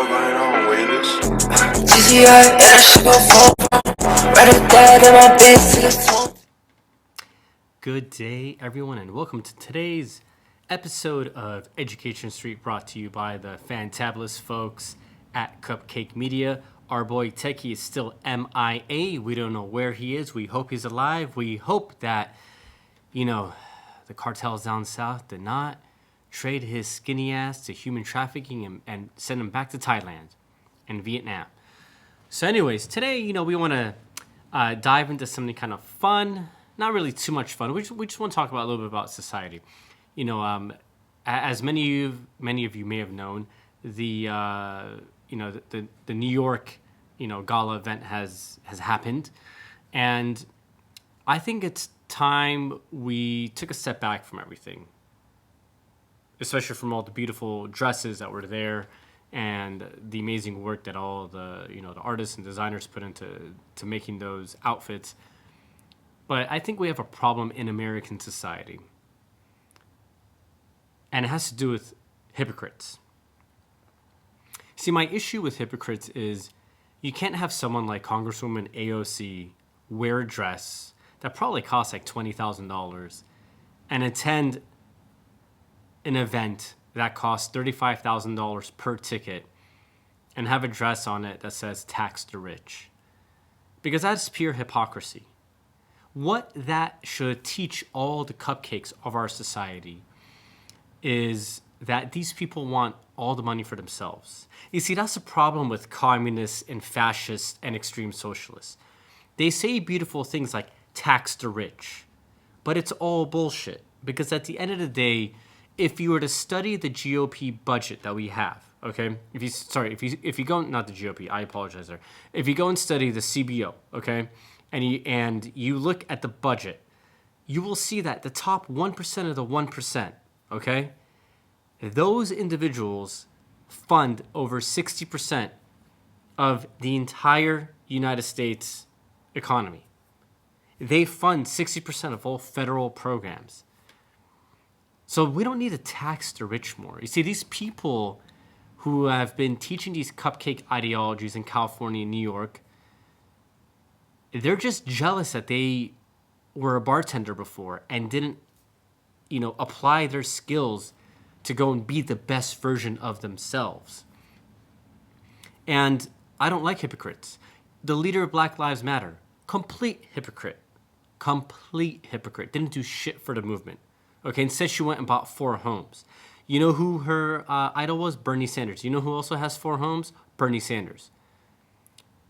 fuck going on, Wailers? GGI, that shit go phone. Right up there to my bitch to the phone. Good day, everyone, and welcome to today's episode of Education Street, brought to you by the fantabulous folks at Cupcake Media. Our boy Techie is still MIA. We don't know where he is. We hope he's alive. We hope that, the cartels down south did not trade his skinny ass to human trafficking and send him back to Thailand and Vietnam. So anyways, today, we want to dive into something kind of fun. Not really too much fun. We just want to talk about a little bit about society. As many of you may have known, the New York, gala event has happened, and I think it's time we took a step back from everything, especially from all the beautiful dresses that were there and the amazing work that all the the artists and designers put into making those outfits. But I think we have a problem in American society, and it has to do with hypocrites. See, my issue with hypocrites is you can't have someone like Congresswoman AOC wear a dress that probably costs like $20,000 and attend an event that costs $35,000 per ticket and have a dress on it that says tax the rich. Because that's pure hypocrisy. What that should teach all the cupcakes of our society is that these people want all the money for themselves. You see, that's the problem with communists and fascists and extreme socialists. They say beautiful things like tax the rich, but it's all bullshit. Because at the end of the day, if you were to study the GOP budget that we have, okay, if you go, not the GOP, I apologize there. If you go and study the CBO, okay, and you look at the budget, you will see that the top 1% of the 1%, okay, those individuals fund over 60% of the entire United States economy. They fund 60% of all federal programs. So we don't need to tax the rich more. You see, these people who have been teaching these cupcake ideologies in California and New York, they're just jealous that they were a bartender before and didn't, apply their skills to go and be the best version of themselves. And I don't like hypocrites. The leader of Black Lives Matter, complete hypocrite. Didn't do shit for the movement. Okay, instead she went and bought 4 homes. You know who her idol was? Bernie Sanders. You know who also has 4 homes? Bernie Sanders.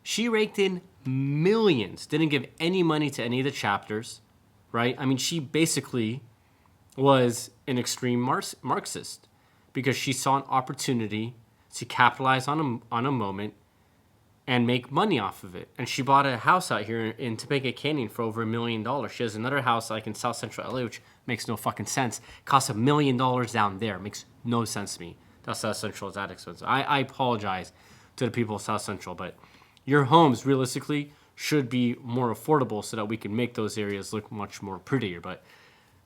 She raked in millions, didn't give any money to any of the chapters, right? I mean, she basically was an extreme Marxist because she saw an opportunity to capitalize on a moment and make money off of it. And she bought a house out here in Topeka Canyon for over $1 million. She has another house like in South Central LA, which makes no fucking sense. Costs $1 million down there. Makes no sense to me. That South Central is that expensive. I apologize to the people of South Central, but your homes realistically should be more affordable so that we can make those areas look much more prettier. But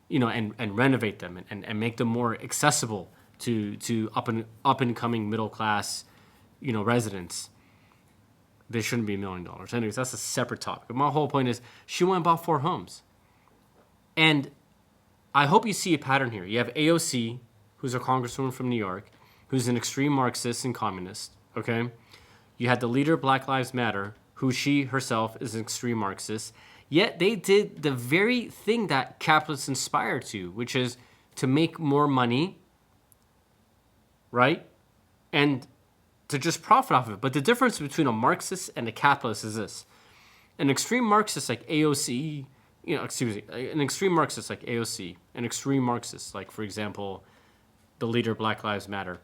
and renovate them and make them more accessible to up and coming middle class, residents. They shouldn't be $1 million. Anyways, that's a separate topic. But my whole point is she went and bought 4 homes. And I hope you see a pattern here. You have AOC, who's a congresswoman from New York, who's an extreme Marxist and communist, okay? You had the leader of Black Lives Matter, who she herself is an extreme Marxist. Yet they did the very thing that capitalists aspire to, which is to make more money, right? And to just profit off of it. But the difference between a Marxist and a capitalist is this. An extreme Marxist like AOC, an extreme Marxist like AOC, an extreme Marxist like, for example, the leader of Black Lives Matter.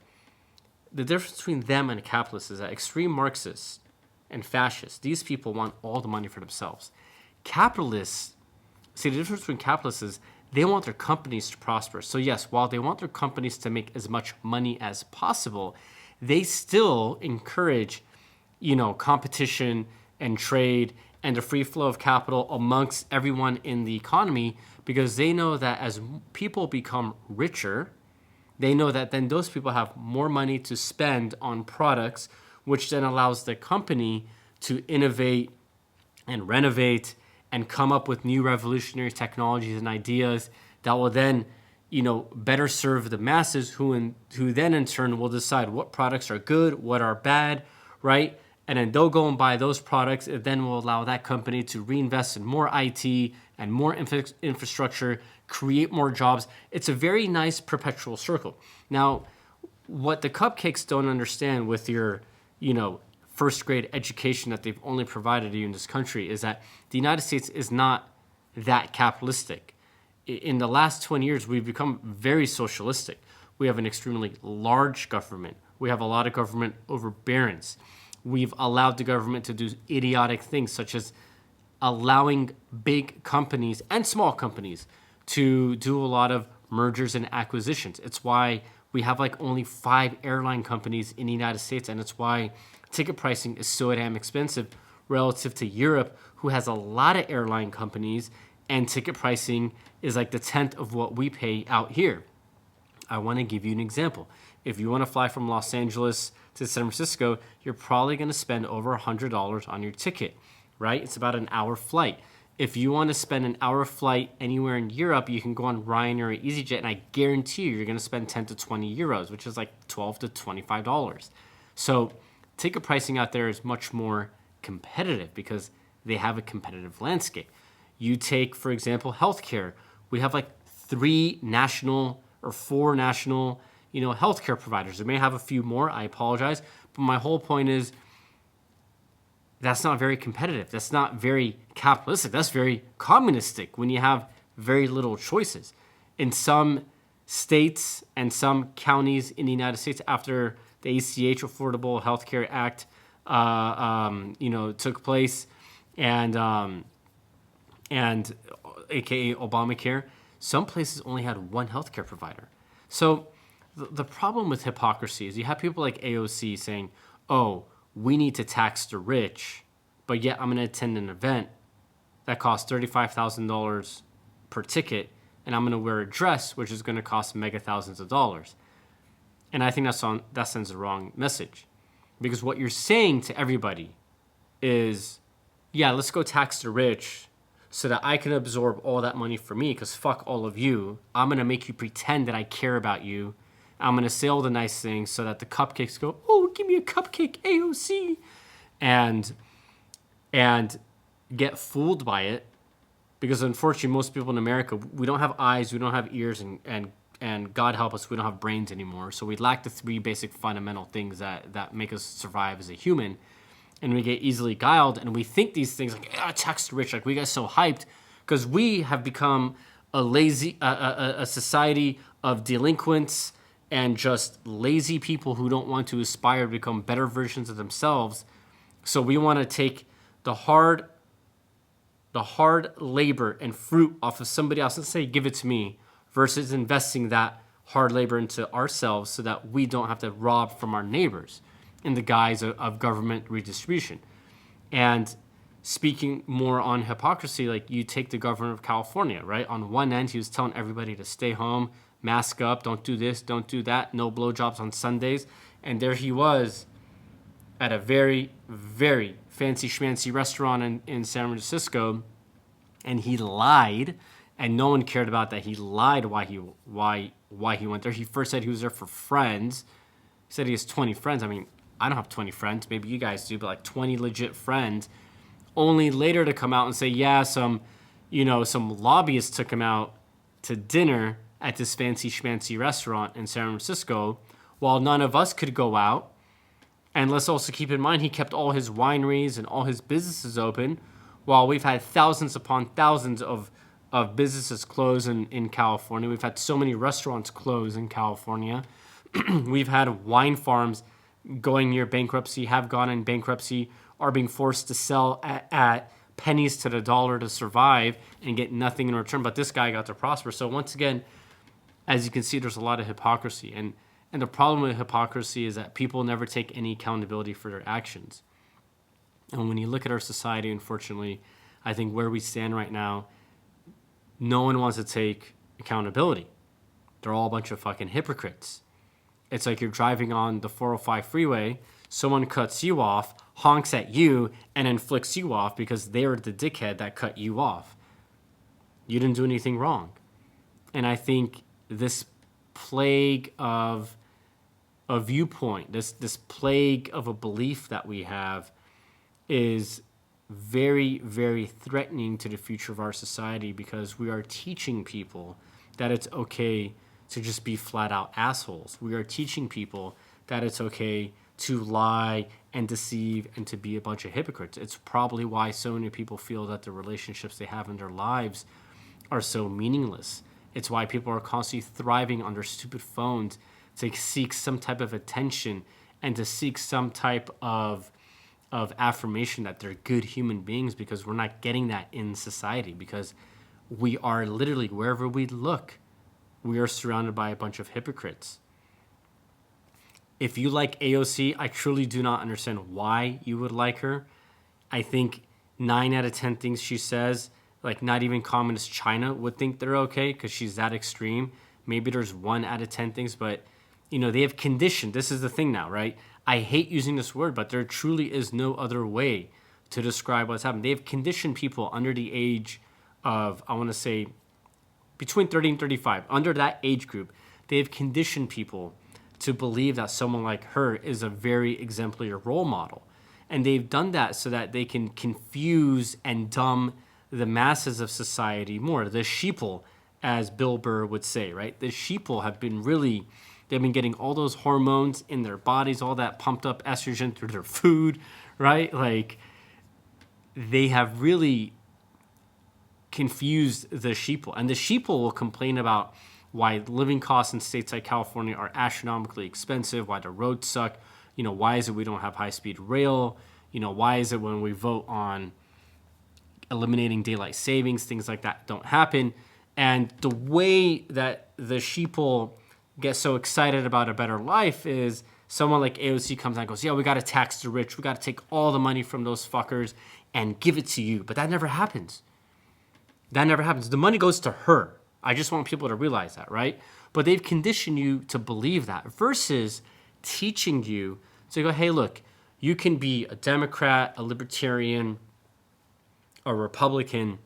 The difference between them and a capitalist is that extreme Marxists and fascists, these people want all the money for themselves. Capitalists, the difference between capitalists is they want their companies to prosper. So yes, while they want their companies to make as much money as possible, they still encourage, competition and trade and the free flow of capital amongst everyone in the economy because they know that as people become richer, they know that then those people have more money to spend on products, which then allows the company to innovate and renovate and come up with new revolutionary technologies and ideas that will then, better serve the masses, who then in turn will decide what products are good, what are bad, right? And then they'll go and buy those products. It then will allow that company to reinvest in more IT and more infrastructure, create more jobs. It's a very nice perpetual circle. Now, what the cupcakes don't understand with your, first grade education that they've only provided you in this country is that the United States is not that capitalistic. In the last 20 years, we've become very socialistic. We have an extremely large government. We have a lot of government overbearance. We've allowed the government to do idiotic things, such as allowing big companies and small companies to do a lot of mergers and acquisitions. It's why we have like only 5 airline companies in the United States, and it's why ticket pricing is so damn expensive relative to Europe, who has a lot of airline companies, and ticket pricing is like the 10th of what we pay out here. I want to give you an example. If you want to fly from Los Angeles to San Francisco, you're probably going to spend over $100 on your ticket, right? It's about an hour flight. If you want to spend an hour flight anywhere in Europe, you can go on Ryanair or EasyJet, and I guarantee you're going to spend 10 to 20 euros, which is like $12 to $25. So ticket pricing out there is much more competitive because they have a competitive landscape. You take, for example, healthcare. We have like 3 national or 4 national, healthcare providers. We may have a few more. I apologize. But my whole point is that's not very competitive. That's not very capitalistic. That's very communistic when you have very little choices. In some states and some counties in the United States, after the ACH Affordable Health Care Act, took place, and AKA Obamacare, some places only had one healthcare provider. So the problem with hypocrisy is you have people like AOC saying, "Oh, we need to tax the rich," but yet I'm going to attend an event that costs $35,000 per ticket, and I'm going to wear a dress which is going to cost mega thousands of dollars. And I think that sends the wrong message, because what you're saying to everybody is, yeah, let's go tax the rich so that I can absorb all that money for me, because fuck all of you. I'm going to make you pretend that I care about you. I'm going to say all the nice things so that the cupcakes go, "Oh, give me a cupcake, AOC." And get fooled by it, because unfortunately most people in America, we don't have eyes, we don't have ears, and God help us, we don't have brains anymore. So we lack the 3 basic fundamental things that make us survive as a human. And we get easily guiled, and we think these things like, tax the rich, like we get so hyped because we have become a society of delinquents and just lazy people who don't want to aspire to become better versions of themselves. So we want to take the hard labor and fruit off of somebody else and say, "Give it to me," versus investing that hard labor into ourselves so that we don't have to rob from our neighbors in the guise of government redistribution. And speaking more on hypocrisy, like you take the governor of California, right? On one end, he was telling everybody to stay home, mask up, don't do this, don't do that, no blowjobs on Sundays. And there he was at a very, very fancy schmancy restaurant in San Francisco, and he lied, and no one cared about that. He lied why he went there. He first said he was there for friends. He said he has 20 friends. I mean, I don't have 20 friends. Maybe you guys do, but like 20 legit friends. Only later to come out and say, yeah, some lobbyists took him out to dinner at this fancy schmancy restaurant in San Francisco, while none of us could go out. And let's also keep in mind, he kept all his wineries and all his businesses open, while we've had thousands upon thousands of businesses close in California. We've had so many restaurants close in California. We've had wine farms going near bankruptcy, have gone in bankruptcy, are being forced to sell at pennies to the dollar to survive and get nothing in return. But this guy got to prosper. So once again, as you can see, there's a lot of hypocrisy. And the problem with hypocrisy is that people never take any accountability for their actions. And when you look at our society, unfortunately, I think where we stand right now, no one wants to take accountability. they're all a bunch of fucking hypocrites. It's like you're driving on the 405 freeway, someone cuts you off, honks at you, and then flicks you off because they're the dickhead that cut you off. You didn't do anything wrong. And I think this plague of a viewpoint, this plague of a belief that we have is very, very threatening to the future of our society, because we are teaching people that it's okay to just be flat out assholes. We are teaching people that it's okay to lie and deceive and to be a bunch of hypocrites. It's probably why so many people feel that the relationships they have in their lives are so meaningless. It's why people are constantly thriving on their stupid phones to seek some type of attention and to seek some type of affirmation that they're good human beings, because we're not getting that in society, because we are literally, wherever we look, we are surrounded by a bunch of hypocrites. If you like AOC, I truly do not understand why you would like her. I think 9 out of 10 things she says, like not even communist China would think they're okay because she's that extreme. Maybe there's 1 out of 10 things, but they have conditioned. This is the thing now, right? I hate using this word, but there truly is no other way to describe what's happened. They have conditioned people under the age of, I want to say, between 30 and 35, under that age group, they have conditioned people to believe that someone like her is a very exemplary role model. And they've done that so that they can confuse and dumb the masses of society more. The sheeple, as Bill Burr would say, right? The sheeple have been really, they've been getting all those hormones in their bodies, all that pumped up estrogen through their food, right? Like, they have really confused the sheeple. And the sheeple will complain about why living costs in states like California are astronomically expensive, why the roads suck, why is it we don't have high-speed rail, why is it when we vote on eliminating daylight savings, things like that don't happen. And the way that the sheeple get so excited about a better life is someone like AOC comes out and goes, yeah, we got to tax the rich. We got to take all the money from those fuckers and give it to you. But that never happens. That never happens. The money goes to her. I just want people to realize that, right? But they've conditioned you to believe that versus teaching you to go, hey, look, you can be a Democrat, a Libertarian, a Republican,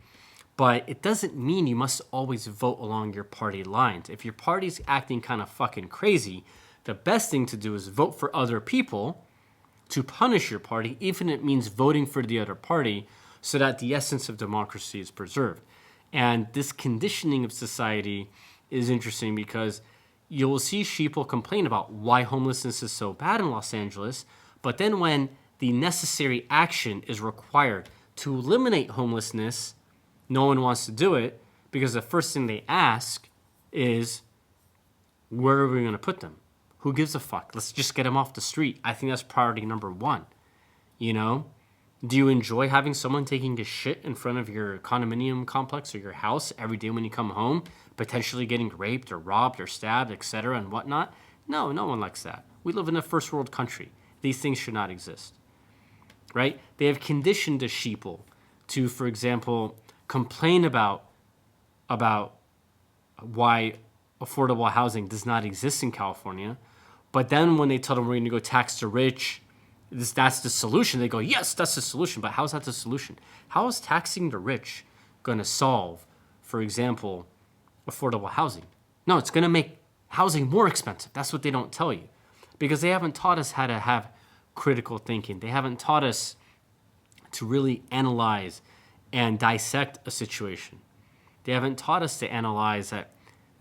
but it doesn't mean you must always vote along your party lines. If your party's acting kind of fucking crazy, the best thing to do is vote for other people to punish your party, even if it means voting for the other party, so that the essence of democracy is preserved. And this conditioning of society is interesting because you will see sheeple complain about why homelessness is so bad in Los Angeles, but then when the necessary action is required to eliminate homelessness, no one wants to do it because the first thing they ask is, where are we going to put them? Who gives a fuck? Let's just get them off the street. I think that's priority number 1. Do you enjoy having someone taking a shit in front of your condominium complex or your house every day when you come home, potentially getting raped or robbed or stabbed, etc. and whatnot? No, no one likes that. We live in a first world country. These things should not exist, right? They have conditioned the sheeple to, for example, complain about why affordable housing does not exist in California, but then when they tell them we're going to go tax the rich, that's the solution, they go, yes, that's the solution. But how's that the solution? How is taxing the rich going to solve, for example, affordable housing? No, it's going to make housing more expensive. That's what they don't tell you, because they haven't taught us how to have critical thinking. They haven't taught us to really analyze and dissect a situation. They haven't taught us to analyze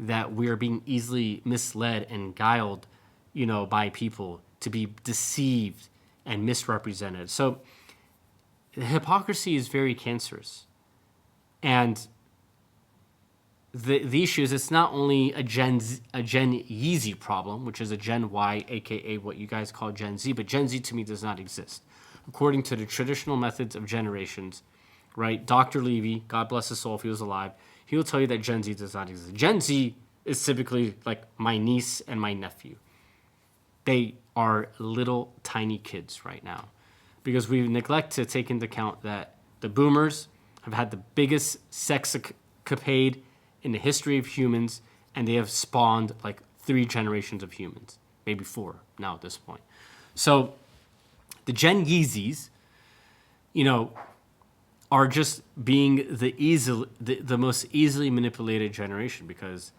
that we are being easily misled and guiled, by people, to be deceived and misrepresented. So the hypocrisy is very cancerous. And the issue is, it's not only a Gen Yeezy problem, which is a Gen Y, aka what you guys call Gen Z, but Gen Z to me does not exist. According to the traditional methods of generations, right? Dr. Levy, God bless his soul if he was alive, he will tell you that Gen Z does not exist. Gen Z is typically like my niece and my nephew. They are little tiny kids right now, because we neglect to take into account that the boomers have had the biggest sexcapade in the history of humans, and they have spawned like 3 generations of humans, maybe 4 now at this point. So the Gen Yeezys, are just being the most easily manipulated generation because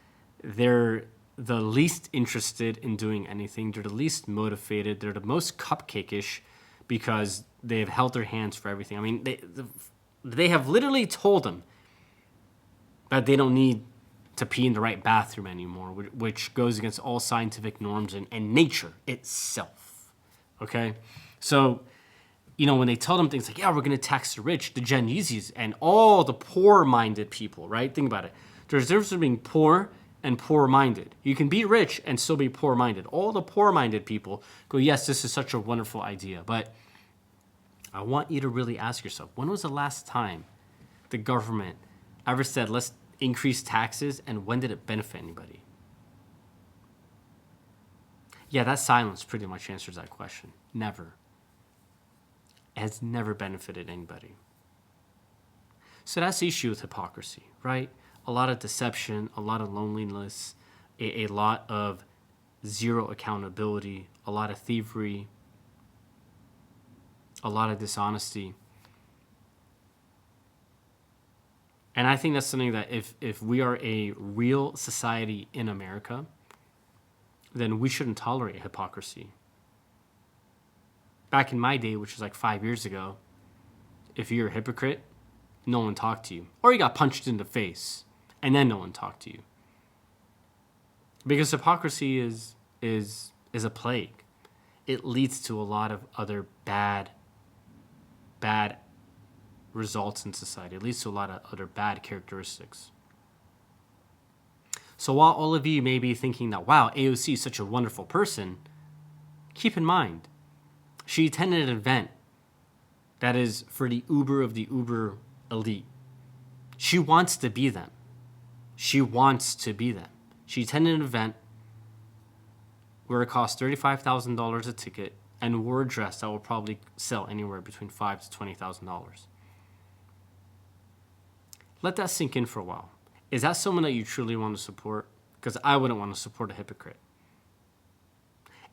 they're the least interested in doing anything. They're the least motivated. They're the most cupcake-ish because they've held their hands for everything. I mean, they have literally told them that they don't need to pee in the right bathroom anymore, which goes against all scientific norms and nature itself. Okay? So, when they tell them things like, yeah, we're going to tax the rich, the Gen Yeezys, and all the poor-minded people, right? Think about it. There's a difference between poor and poor-minded. You can be rich and still be poor-minded. All the poor-minded people go, yes, this is such a wonderful idea. But I want you to really ask yourself, when was the last time the government ever said, let's increase taxes, and when did it benefit anybody? Yeah, that silence pretty much answers that question. Never. It has never benefited anybody. So that's the issue with hypocrisy, right? A lot of deception, a lot of loneliness, a lot of zero accountability, a lot of thievery, a lot of dishonesty. And I think that's something that if we are a real society in America, then we shouldn't tolerate hypocrisy. Back in my day, which was like 5 years ago, if you're a hypocrite, no one talked to you. Or you got punched in the face, and then no one talked to you. Because hypocrisy is a plague. It leads to a lot of other bad results in society. It leads to a lot of other bad characteristics. So while all of you may be thinking that, wow, AOC is such a wonderful person, keep in mind, she attended an event that is for the Uber of the Uber elite. She wants to be them. She wants to be them. She attended an event where it cost $35,000 a ticket and wore a dress that will probably sell anywhere between $5,000 to $20,000. Let that sink in for a while. Is that someone that you truly want to support? Because I wouldn't want to support a hypocrite.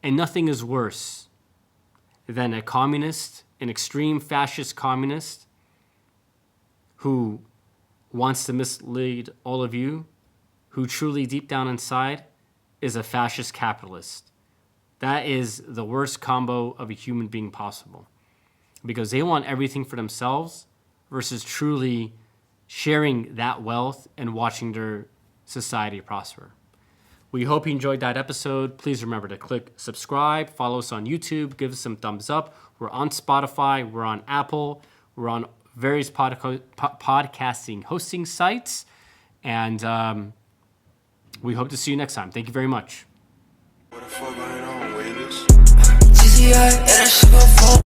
And nothing is worse than a communist, an extreme fascist communist who wants to mislead all of you, who truly deep down inside is a fascist capitalist. That is the worst combo of a human being possible, because they want everything for themselves versus truly sharing that wealth and watching their society prosper. We hope you enjoyed that episode. Please remember to click subscribe, follow us on YouTube, give us some thumbs up. We're on Spotify, we're on Apple, we're on various podcasting hosting sites, and we hope to see you next time. Thank you very much. What the fuck going on, Waiters? GCI, and that shit gon' fall.